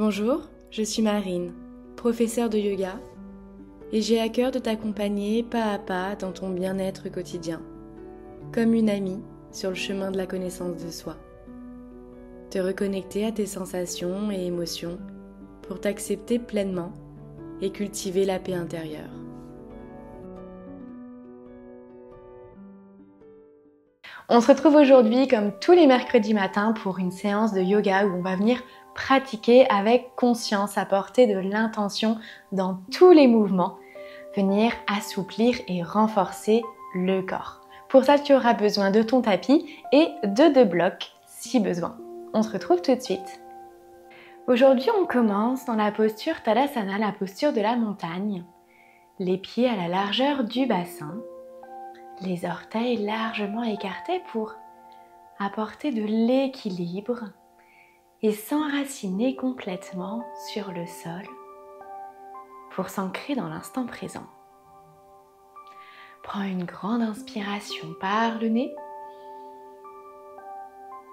Bonjour, je suis Marine, professeure de yoga, et j'ai à cœur de t'accompagner pas à pas dans ton bien-être quotidien, comme une amie sur le chemin de la connaissance de soi. Te reconnecter à tes sensations et émotions pour t'accepter pleinement et cultiver la paix intérieure. On se retrouve aujourd'hui comme tous les mercredis matins pour une séance de yoga où on va venir pratiquer avec conscience, apporter de l'intention dans tous les mouvements, venir assouplir et renforcer le corps. Pour ça, tu auras besoin de ton tapis et de 2 blocs si besoin. On se retrouve tout de suite. Aujourd'hui, on commence dans la posture Tadasana, la posture de la montagne. Les pieds à la largeur du bassin. Les orteils largement écartés pour apporter de l'équilibre et s'enraciner complètement sur le sol pour s'ancrer dans l'instant présent. Prends une grande inspiration par le nez,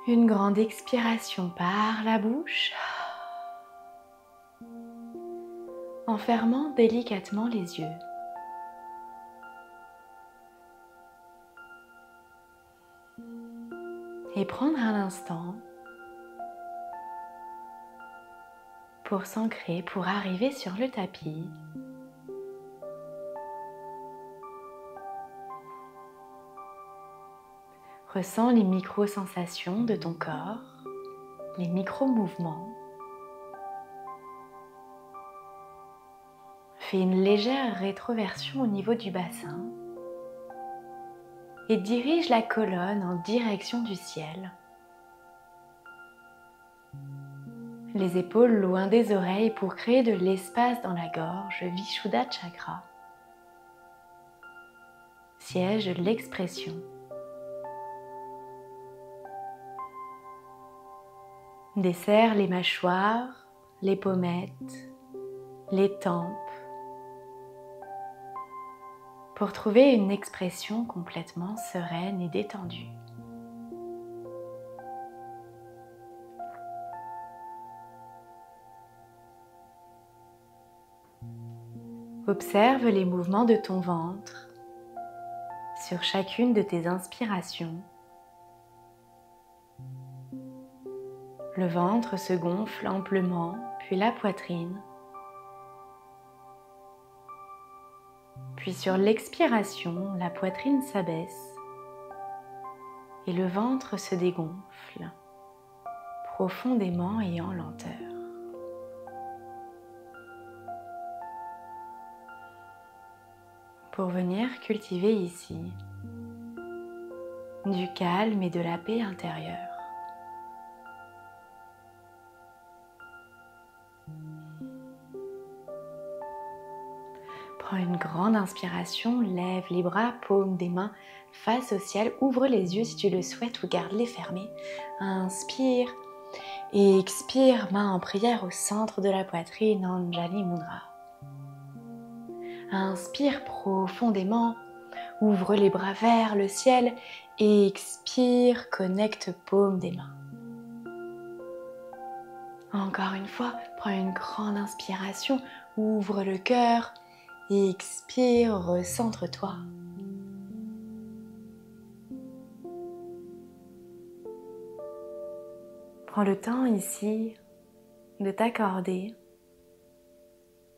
une grande expiration par la bouche, en fermant délicatement les yeux. Et prendre un instant pour s'ancrer, pour arriver sur le tapis. Ressens les micro-sensations de ton corps, les micro-mouvements. Fais une légère rétroversion au niveau du bassin et dirige la colonne en direction du ciel. Les épaules loin des oreilles pour créer de l'espace dans la gorge, Vishuddha Chakra. Siège de l'expression. Desserre les mâchoires, les pommettes, les tempes pour trouver une expression complètement sereine et détendue. Observe les mouvements de ton ventre sur chacune de tes inspirations. Le ventre se gonfle amplement, puis la poitrine. Puis sur l'expiration, la poitrine s'abaisse et le ventre se dégonfle profondément et en lenteur. Pour venir cultiver ici du calme et de la paix intérieure. Prends une grande inspiration, lève les bras, paumes des mains face au ciel, ouvre les yeux si tu le souhaites ou garde-les fermés. Inspire et expire, main en prière au centre de la poitrine, Anjali Mudra. Inspire profondément, ouvre les bras vers le ciel et expire, connecte paumes des mains. Encore une fois, prends une grande inspiration, ouvre le cœur. Expire, recentre-toi. Prends le temps ici de t'accorder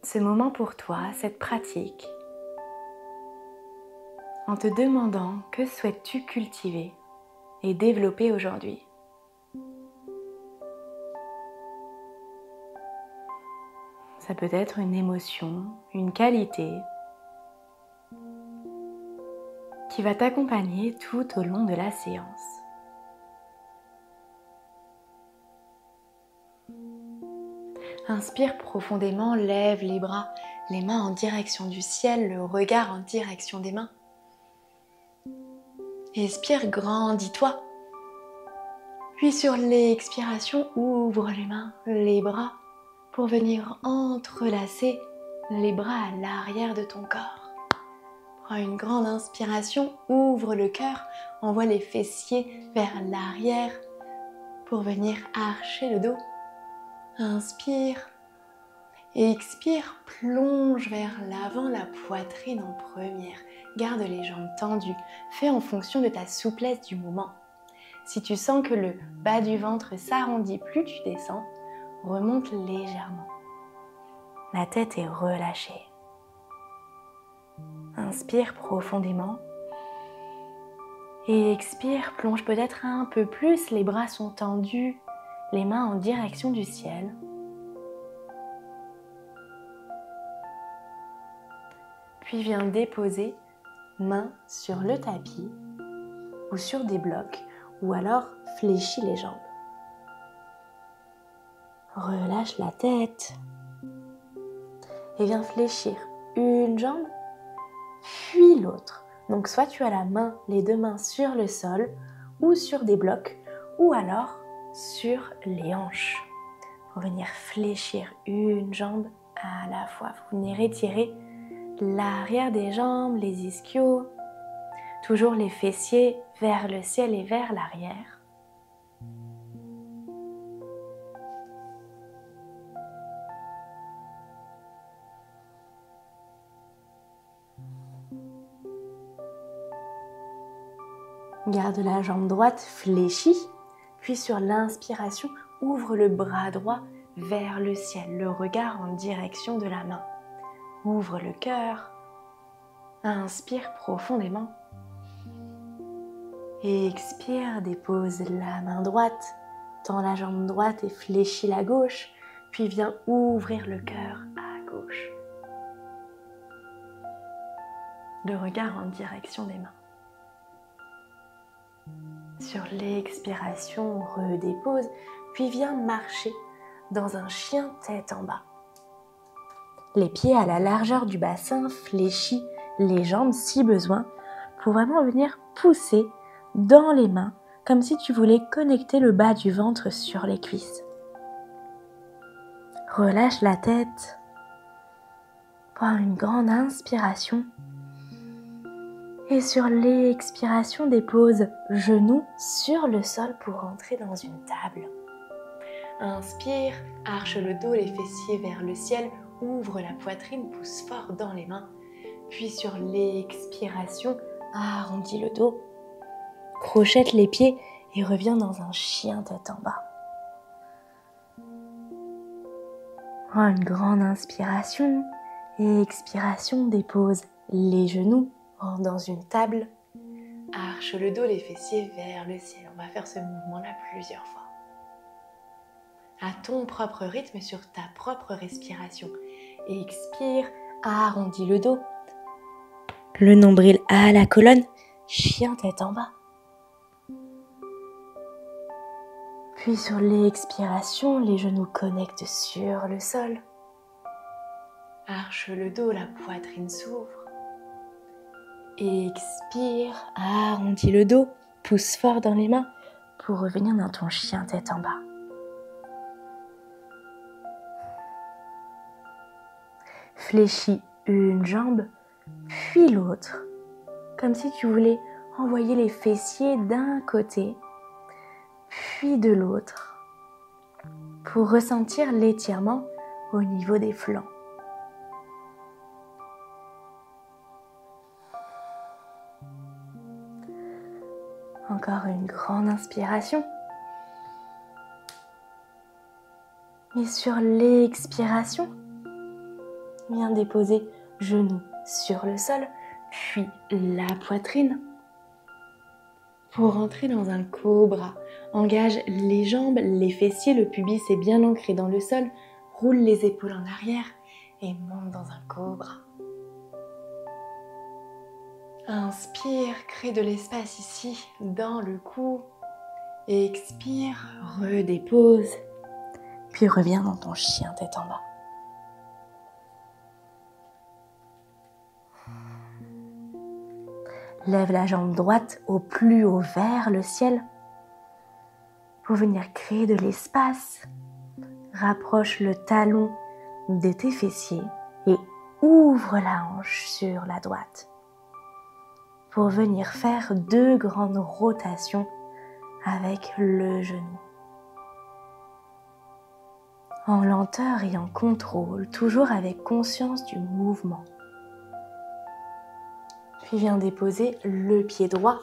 ce moment pour toi, cette pratique, en te demandant que souhaites-tu cultiver et développer aujourd'hui. Ça peut être une émotion, une qualité qui va t'accompagner tout au long de la séance. Inspire profondément, lève les bras, les mains en direction du ciel, le regard en direction des mains. Expire, grandis-toi. Puis sur l'expiration, ouvre les mains, les bras, pour venir entrelacer les bras à l'arrière de ton corps. Prends une grande inspiration, ouvre le cœur, envoie les fessiers vers l'arrière pour venir archer le dos. Inspire. Et expire, plonge vers l'avant la poitrine en première. Garde les jambes tendues. Fais en fonction de ta souplesse du moment. Si tu sens que le bas du ventre s'arrondit, plus tu descends, remonte légèrement. La tête est relâchée. Inspire profondément. Et expire, plonge peut-être un peu plus. Les bras sont tendus, les mains en direction du ciel. Puis viens déposer main sur le tapis ou sur des blocs ou alors fléchis les jambes. Relâche la tête et viens fléchir une jambe puis l'autre. Donc soit tu as les deux mains sur le sol ou sur des blocs ou alors sur les hanches. Pour venir fléchir une jambe à la fois. Vous venez retirer l'arrière des jambes, les ischios, toujours les fessiers vers le ciel et vers l'arrière. Garde la jambe droite fléchie, puis sur l'inspiration, ouvre le bras droit vers le ciel, le regard en direction de la main. Ouvre le cœur, inspire profondément. Et expire, dépose la main droite, tends la jambe droite et fléchis la gauche, puis viens ouvrir le cœur à gauche. Le regard en direction des mains. Sur l'expiration, redépose, puis viens marcher dans un chien tête en bas. Les pieds à la largeur du bassin, fléchis les jambes si besoin, pour vraiment venir pousser dans les mains, comme si tu voulais connecter le bas du ventre sur les cuisses. Relâche la tête. Prends une grande inspiration. Et sur l'expiration, dépose genoux sur le sol pour entrer dans une table. Inspire, arche le dos, les fessiers vers le ciel, ouvre la poitrine, pousse fort dans les mains. Puis sur l'expiration, arrondis le dos, crochette les pieds et reviens dans un chien tête en bas. Prends une grande inspiration et expiration, dépose les genoux dans une table. Arche le dos, les fessiers vers le ciel. On va faire ce mouvement-là plusieurs fois. À ton propre rythme, sur ta propre respiration. Et expire, arrondis le dos. Le nombril à la colonne, chien tête en bas. Puis sur l'expiration, les genoux connectent sur le sol. Arche le dos, la poitrine s'ouvre. Expire, arrondis le dos, pousse fort dans les mains pour revenir dans ton chien tête en bas. Fléchis une jambe, puis l'autre, comme si tu voulais envoyer les fessiers d'un côté, puis de l'autre, pour ressentir l'étirement au niveau des flancs. Encore une grande inspiration. Et sur l'expiration, viens déposer genoux sur le sol, puis la poitrine. Pour entrer dans un cobra, engage les jambes, les fessiers, le pubis est bien ancré dans le sol, roule les épaules en arrière et monte dans un cobra. Inspire, crée de l'espace ici dans le cou. Expire, redépose, puis reviens dans ton chien tête en bas. Lève la jambe droite au plus haut vers le ciel pour venir créer de l'espace. Rapproche le talon de tes fessiers et ouvre la hanche sur la droite pour venir faire 2 grandes rotations avec le genou. en lenteur et en contrôle, toujours avec conscience du mouvement. Puis viens déposer le pied droit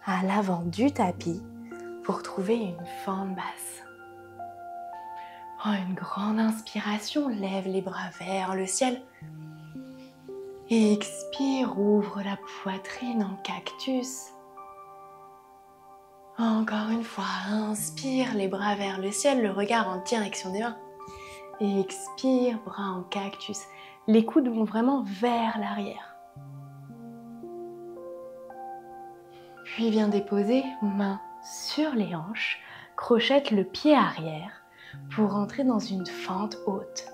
à l'avant du tapis pour trouver une fente basse. Prends une grande inspiration, lève les bras vers le ciel. Et expire, ouvre la poitrine en cactus. Encore une fois, inspire, les bras vers le ciel, le regard en direction des mains. Et expire, bras en cactus. Les coudes vont vraiment vers l'arrière. Puis viens déposer main sur les hanches, crochette le pied arrière pour entrer dans une fente haute.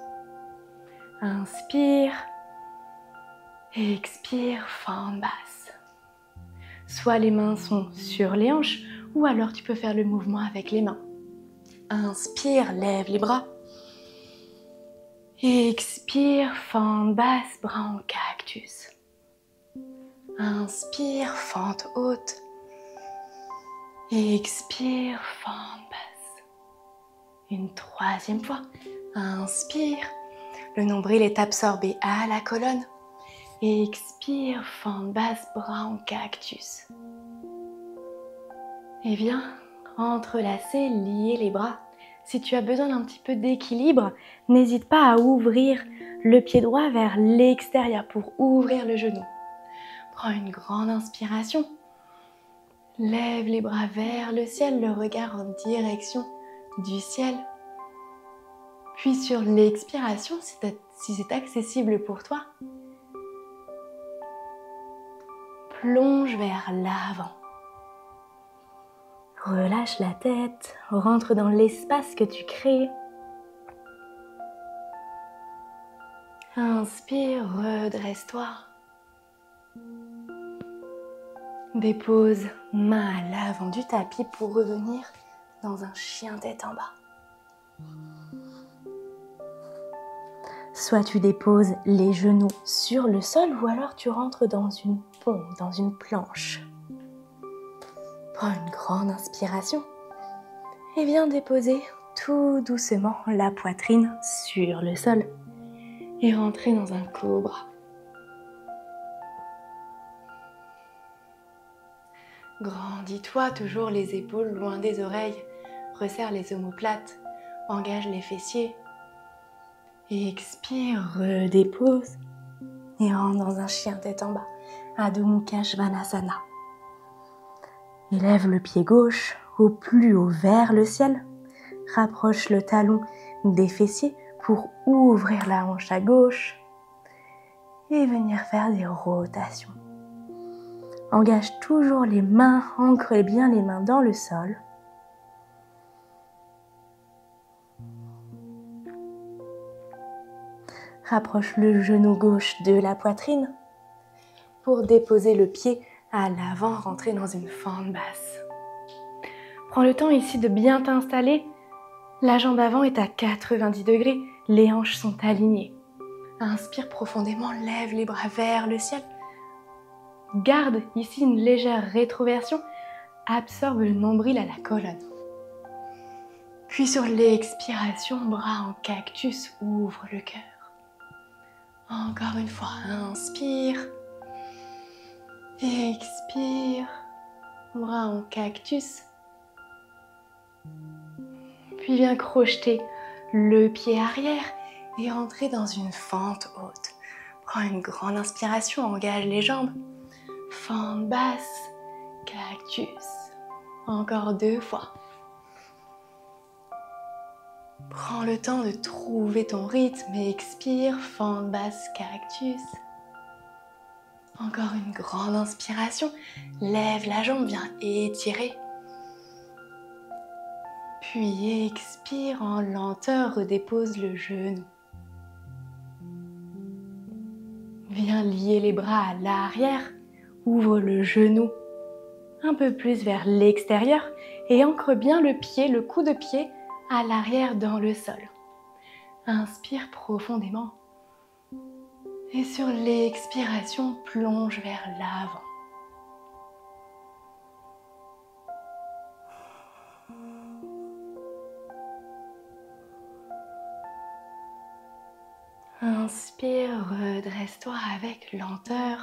Inspire et expire, fente basse. Soit les mains sont sur les hanches ou alors tu peux faire le mouvement avec les mains. Inspire, lève les bras. Expire, fente basse, bras en cactus. Inspire, fente haute. Expire, fente basse. Une troisième fois. Inspire. Le nombril est absorbé à la colonne. Expire, fente basse, bras en cactus. Et viens entrelacer, lier les bras. Si tu as besoin d'un petit peu d'équilibre, n'hésite pas à ouvrir le pied droit vers l'extérieur pour ouvrir le genou. Prends une grande inspiration. Lève les bras vers le ciel, le regard en direction du ciel. Puis sur l'expiration, si c'est accessible pour toi, plonge vers l'avant. Relâche la tête, rentre dans l'espace que tu crées. Inspire, redresse-toi. Dépose main à l'avant du tapis pour revenir dans un chien tête en bas. Soit tu déposes les genoux sur le sol ou alors tu rentres dans une pompe, dans une planche. Prends une grande inspiration et viens déposer tout doucement la poitrine sur le sol et rentrer dans un cobra. Grandis-toi, toujours les épaules loin des oreilles. Resserre les omoplates, engage les fessiers. Et expire, redépose et rentre dans un chien tête en bas, Adho Mukha Svanasana. Élève le pied gauche au plus haut vers le ciel. Rapproche le talon des fessiers pour ouvrir la hanche à gauche et venir faire des rotations. Engage toujours les mains, ancre bien les mains dans le sol. Rapproche le genou gauche de la poitrine pour déposer le pied à l'avant, rentrer dans une fente basse. Prends le temps ici de bien t'installer. La jambe avant est à 90 degrés, les hanches sont alignées. Inspire profondément, lève les bras vers le ciel. Garde ici une légère rétroversion, absorbe le nombril à la colonne. Puis sur l'expiration, bras en cactus, ouvre le cœur. Encore une fois, inspire. Expire, bras en cactus. Puis viens crocheter le pied arrière et rentrer dans une fente haute. Prends une grande inspiration, engage les jambes. Fente basse, cactus. Encore 2 fois. Prends le temps de trouver ton rythme et expire, fente basse, cactus. Encore une grande inspiration, lève la jambe, viens étirer. Puis expire en lenteur, redépose le genou. Viens lier les bras à l'arrière, ouvre le genou un peu plus vers l'extérieur et ancre bien le pied, le coup de pied à l'arrière dans le sol. Inspire profondément et sur l'expiration, plonge vers l'avant. Inspire, redresse-toi avec lenteur.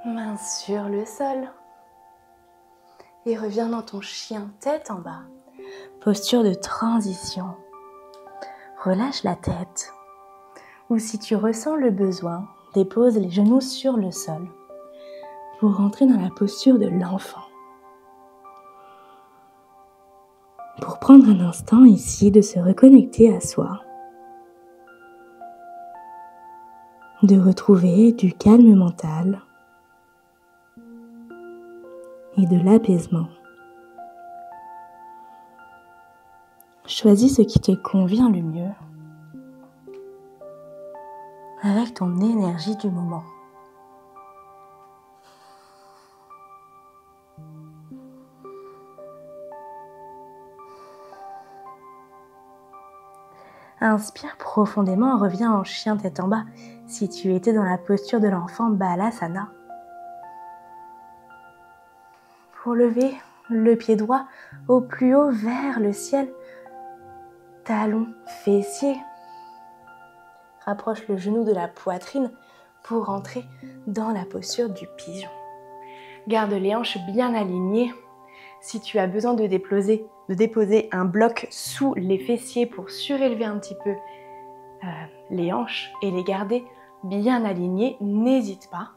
Main sur le sol. Et reviens dans ton chien tête en bas. Posture de transition. Relâche la tête. Ou si tu ressens le besoin, dépose les genoux sur le sol pour rentrer dans la posture de l'enfant. Pour prendre un instant ici de se reconnecter à soi, de retrouver du calme mental et de l'apaisement. Choisis ce qui te convient le mieux avec ton énergie du moment. Inspire profondément, reviens en chien tête en bas si tu étais dans la posture de l'enfant Balasana. Pour lever le pied droit au plus haut vers le ciel, talon, fessier. Rapproche le genou de la poitrine pour rentrer dans la posture du pigeon. Garde les hanches bien alignées. Si tu as besoin de déposer un bloc sous les fessiers pour surélever un petit peu les hanches et les garder bien alignées, n'hésite pas.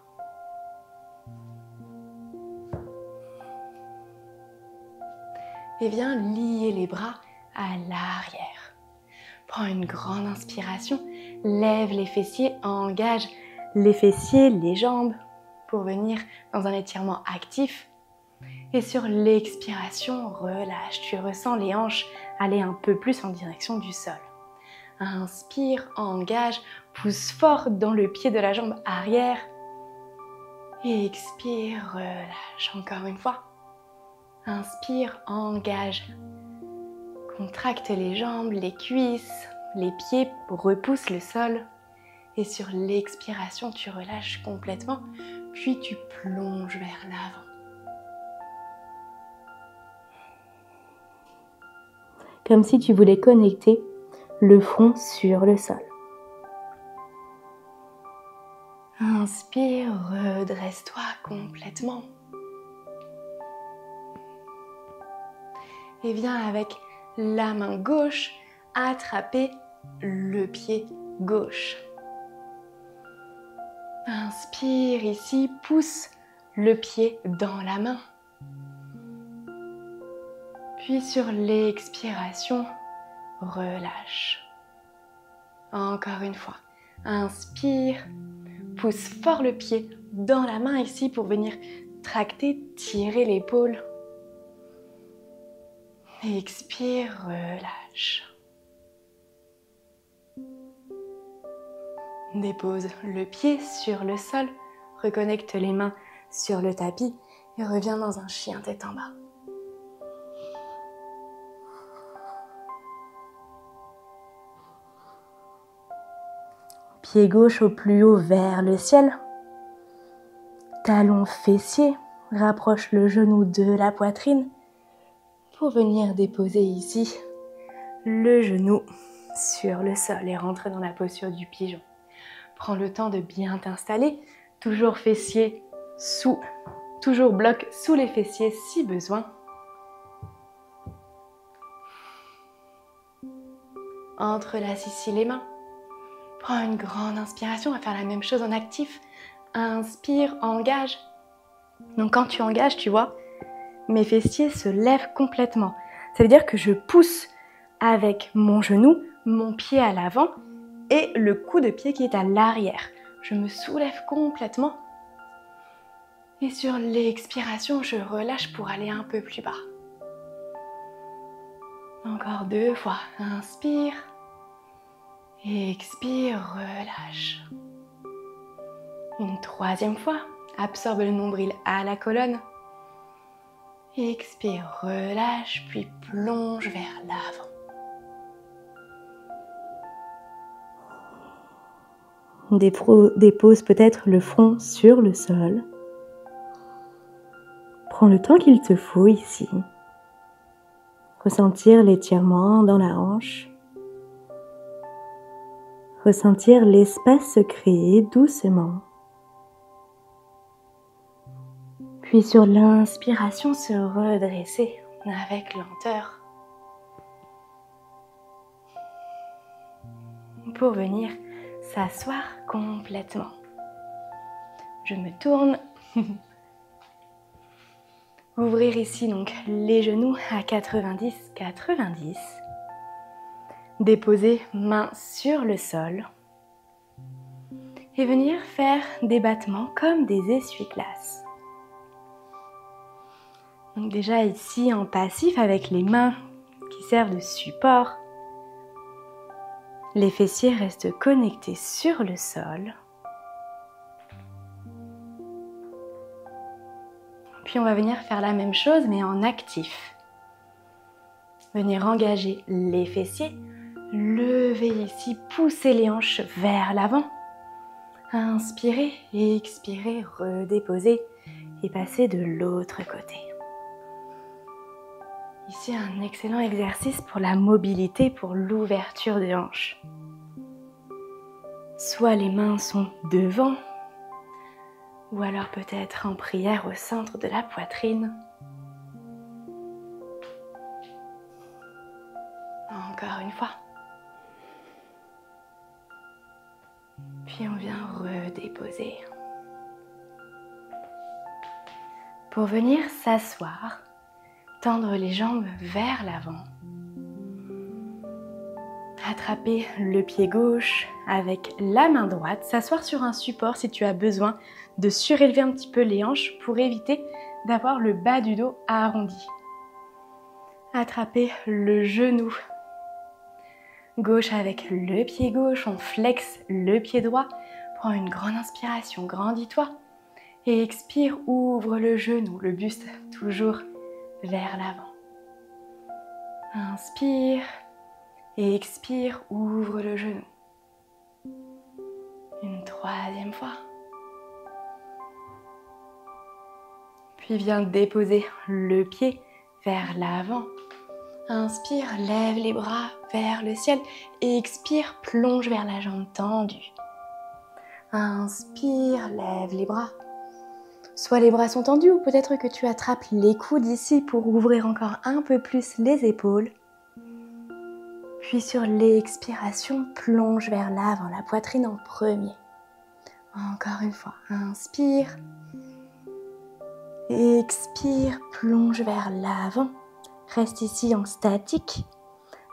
Et viens lier les bras à l'arrière. Prends une grande inspiration, lève les fessiers, engage les fessiers, les jambes pour venir dans un étirement actif. Et sur l'expiration, relâche. Tu ressens les hanches aller un peu plus en direction du sol. Inspire, engage, pousse fort dans le pied de la jambe arrière. Et expire, relâche. Encore une fois. Inspire, engage. Contracte les jambes, les cuisses, les pieds, repousse le sol. Et sur l'expiration, tu relâches complètement, puis tu plonges vers l'avant. Comme si tu voulais connecter le front sur le sol. Inspire, redresse-toi complètement. Et viens avec la main gauche attraper le pied gauche. Inspire ici, pousse le pied dans la main. Puis sur l'expiration, relâche. Encore une fois, inspire, pousse fort le pied dans la main ici pour venir tracter, tirer l'épaule. Expire, relâche. Dépose le pied sur le sol, reconnecte les mains sur le tapis et reviens dans un chien tête en bas. Pied gauche au plus haut vers le ciel. Talon fessier, rapproche le genou de la poitrine pour venir déposer ici le genou sur le sol et rentrer dans la posture du pigeon. Prends le temps de bien t'installer, toujours fessier toujours bloc sous les fessiers si besoin. Entrelace ici les mains. Prends une grande inspiration, on va faire la même chose en actif. Inspire, engage. Donc quand tu engages, tu vois, mes fessiers se lèvent complètement. Ça veut dire que je pousse avec mon genou, mon pied à l'avant et le coup de pied qui est à l'arrière. Je me soulève complètement. Et sur l'expiration, je relâche pour aller un peu plus bas. Encore 2 fois. Inspire. Expire, relâche. Une 3e fois. Absorbe le nombril à la colonne. Expire, relâche, puis plonge vers l'avant. Dépose peut-être le front sur le sol. Prends le temps qu'il te faut ici. Ressentir l'étirement dans la hanche. Ressentir l'espace se créer doucement. Puis sur l'inspiration, se redresser avec lenteur pour venir s'asseoir complètement. Je me tourne. Ouvrir ici donc les genoux à 90. Déposer main sur le sol. Et venir faire des battements comme des essuie-glaces. Donc déjà ici en passif avec les mains qui servent de support. Les fessiers restent connectés sur le sol. Puis on va venir faire la même chose mais en actif. Venir engager les fessiers, lever ici, pousser les hanches vers l'avant. Inspirez et expirez, redéposer et passer de l'autre côté. Ici un excellent exercice pour la mobilité, pour l'ouverture des hanches. Soit les mains sont devant, ou alors peut-être en prière au centre de la poitrine. Encore une fois. Puis on vient redéposer. Pour venir s'asseoir, tendre les jambes vers l'avant. Attraper le pied gauche avec la main droite. S'asseoir sur un support si tu as besoin de surélever un petit peu les hanches pour éviter d'avoir le bas du dos arrondi. Attraper le genou gauche avec le pied gauche. On flexe le pied droit. Prends une grande inspiration, grandis-toi. Et expire, ouvre le genou, le buste toujours vers l'avant. Inspire et expire, ouvre le genou. Une troisième fois. Puis viens déposer le pied vers l'avant. Inspire, lève les bras vers le ciel et expire, plonge vers la jambe tendue. Inspire, lève les bras. Soit les bras sont tendus ou peut-être que tu attrapes les coudes ici pour ouvrir encore un peu plus les épaules. Puis sur l'expiration, plonge vers l'avant, la poitrine en premier. Encore une fois, inspire. Expire, plonge vers l'avant. Reste ici en statique.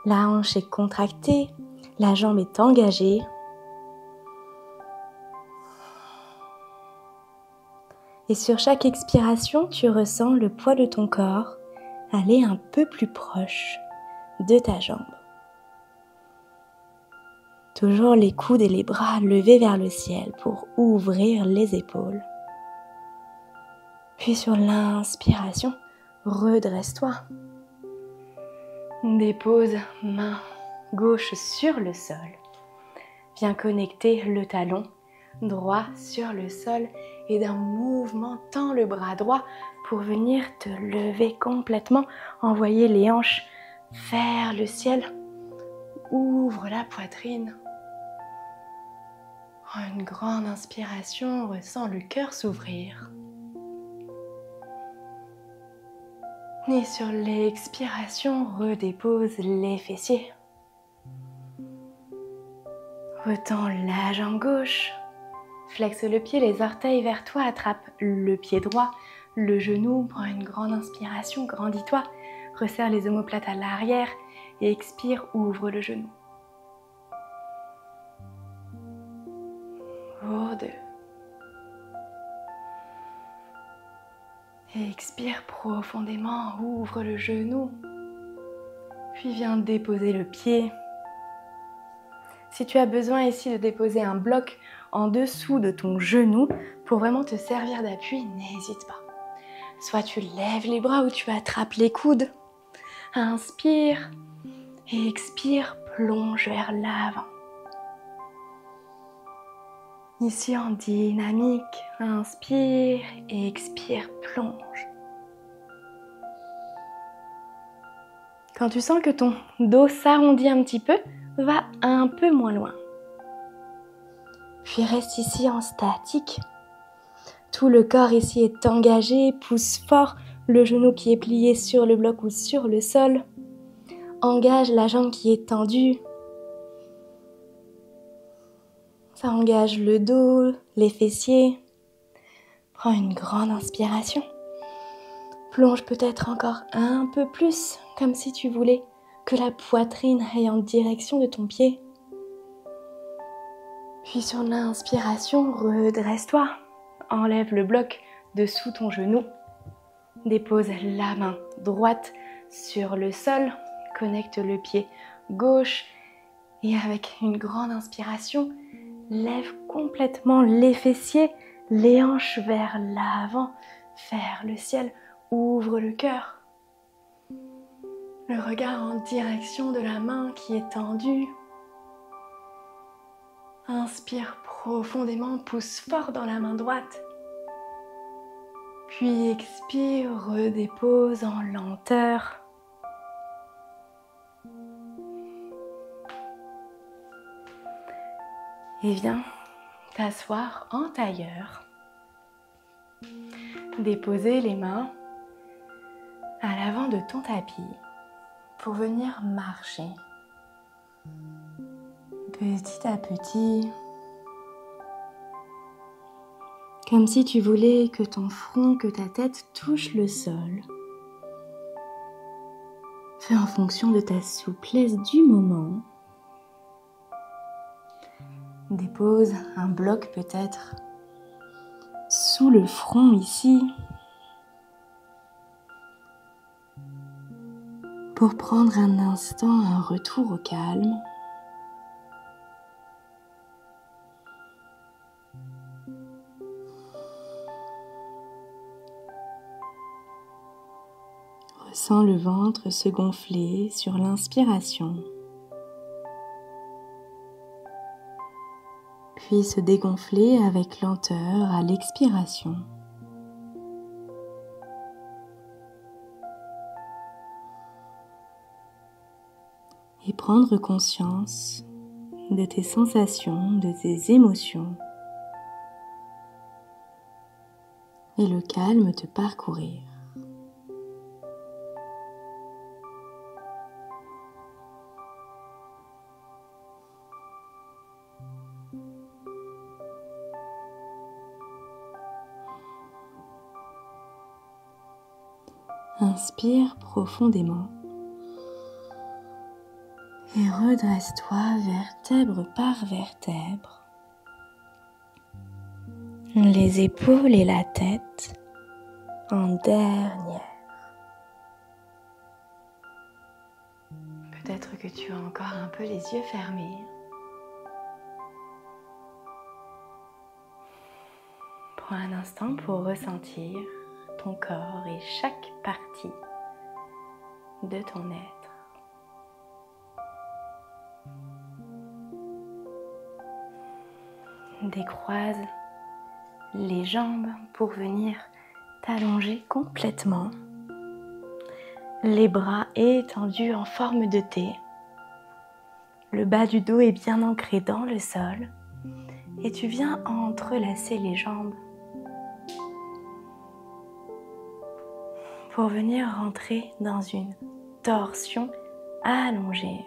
La hanche est contractée, la jambe est engagée. Et sur chaque expiration, tu ressens le poids de ton corps aller un peu plus proche de ta jambe. Toujours les coudes et les bras levés vers le ciel pour ouvrir les épaules. Puis sur l'inspiration, redresse-toi. Dépose main gauche sur le sol. Viens connecter le talon droit sur le sol et d'un mouvement, tends le bras droit pour venir te lever complètement. Envoyer les hanches vers le ciel. Ouvre la poitrine. Prends une grande inspiration, ressens le cœur s'ouvrir. Et sur l'expiration, redépose les fessiers. Retends la jambe gauche. Flexe le pied, les orteils vers toi, attrape le pied droit, le genou, prends une grande inspiration, grandis-toi, resserre les omoplates à l'arrière et expire, ouvre le genou. Pour 2. Et expire profondément, ouvre le genou, puis viens déposer le pied. Si tu as besoin ici de déposer un bloc en dessous de ton genou pour vraiment te servir d'appui, n'hésite pas. Soit tu lèves les bras ou tu attrapes les coudes. Inspire et expire, plonge vers l'avant. Ici en dynamique, inspire et expire, plonge. Quand tu sens que ton dos s'arrondit un petit peu, va un peu moins loin. Puis reste ici en statique. Tout le corps ici est engagé, pousse fort le genou qui est plié sur le bloc ou sur le sol. Engage la jambe qui est tendue. Ça engage le dos, les fessiers. Prends une grande inspiration. Plonge peut-être encore un peu plus, comme si tu voulais que la poitrine aille en direction de ton pied. Puis sur l'inspiration, redresse-toi. Enlève le bloc dessous ton genou. Dépose la main droite sur le sol. Connecte le pied gauche. Et avec une grande inspiration, lève complètement les fessiers, les hanches vers l'avant, vers le ciel. Ouvre le cœur. Le regard en direction de la main qui est tendue. Inspire profondément, pousse fort dans la main droite. Puis expire, redépose en lenteur. Et viens t'asseoir en tailleur. Déposer les mains à l'avant de ton tapis pour venir marcher. Petit à petit, comme si tu voulais que ton front, que ta tête touche le sol. Fais en fonction de ta souplesse du moment. Dépose un bloc peut-être sous le front ici pour prendre un instant un retour au calme. Ressens le ventre se gonfler sur l'inspiration, puis se dégonfler avec lenteur à l'expiration. Et prendre conscience de tes sensations, de tes émotions, et le calme te parcourir. Inspire profondément et redresse-toi vertèbre par vertèbre. Les épaules et la tête en dernière. Peut-être que tu as encore un peu les yeux fermés. Prends un instant pour ressentir ton corps et chaque partie de ton être. Décroise les jambes pour venir t'allonger complètement. Les bras étendus en forme de T. Le bas du dos est bien ancré dans le sol. Et tu viens entrelacer les jambes pour venir rentrer dans une torsion allongée.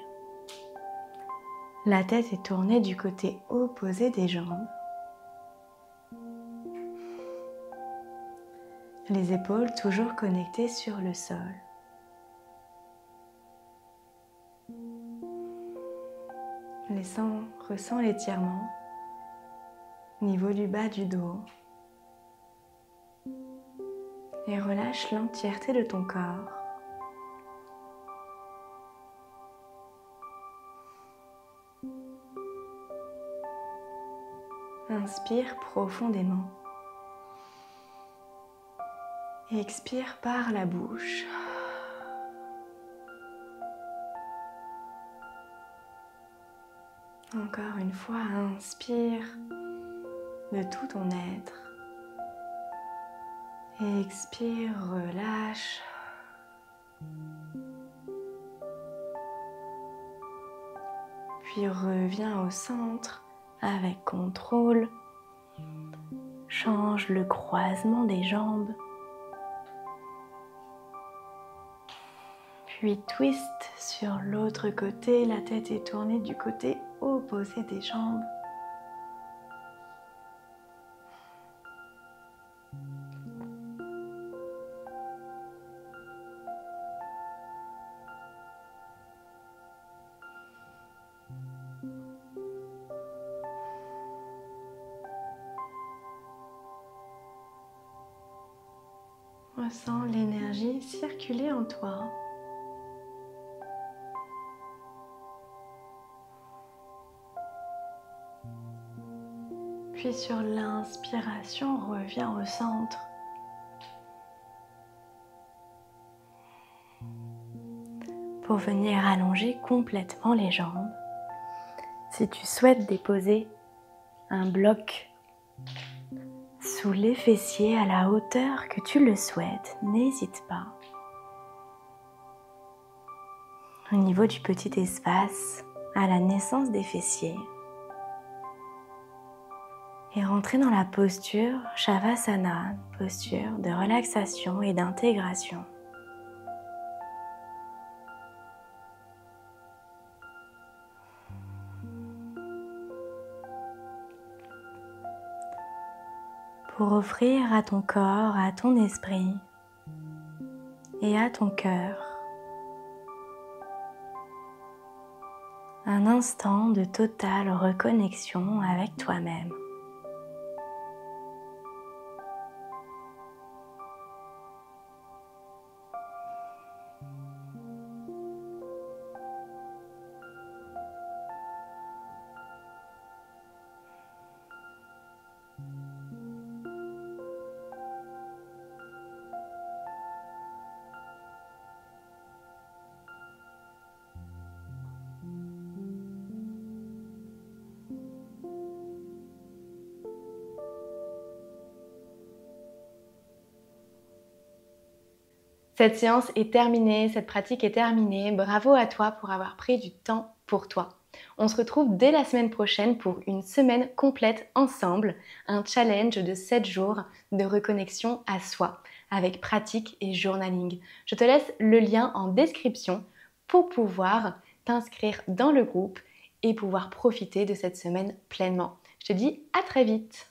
La tête est tournée du côté opposé des jambes. Les épaules toujours connectées sur le sol. Ressens l'étirement au niveau du bas du dos. Et relâche l'entièreté de ton corps. Inspire profondément. Et expire par la bouche. Encore une fois, inspire de tout ton être. Et expire, relâche. Puis reviens au centre, avec contrôle. Change le croisement des jambes. Puis twist sur l'autre côté, la tête est tournée du côté opposé des jambes. Ressens l'énergie circuler en toi. Puis sur l'inspiration, reviens au centre. Pour venir allonger complètement les jambes. Si tu souhaites déposer un bloc sous les fessiers à la hauteur que tu le souhaites, n'hésite pas. Au niveau du petit espace, à la naissance des fessiers. Et rentrer dans la posture Shavasana, posture de relaxation et d'intégration. Pour offrir à ton corps, à ton esprit et à ton cœur un instant de totale reconnexion avec toi-même. Cette séance est terminée, cette pratique est terminée. Bravo à toi pour avoir pris du temps pour toi. On se retrouve dès la semaine prochaine pour une semaine complète ensemble, un challenge de 7 jours de reconnexion à soi avec pratique et journaling. Je te laisse le lien en description pour pouvoir t'inscrire dans le groupe et pouvoir profiter de cette semaine pleinement. Je te dis à très vite.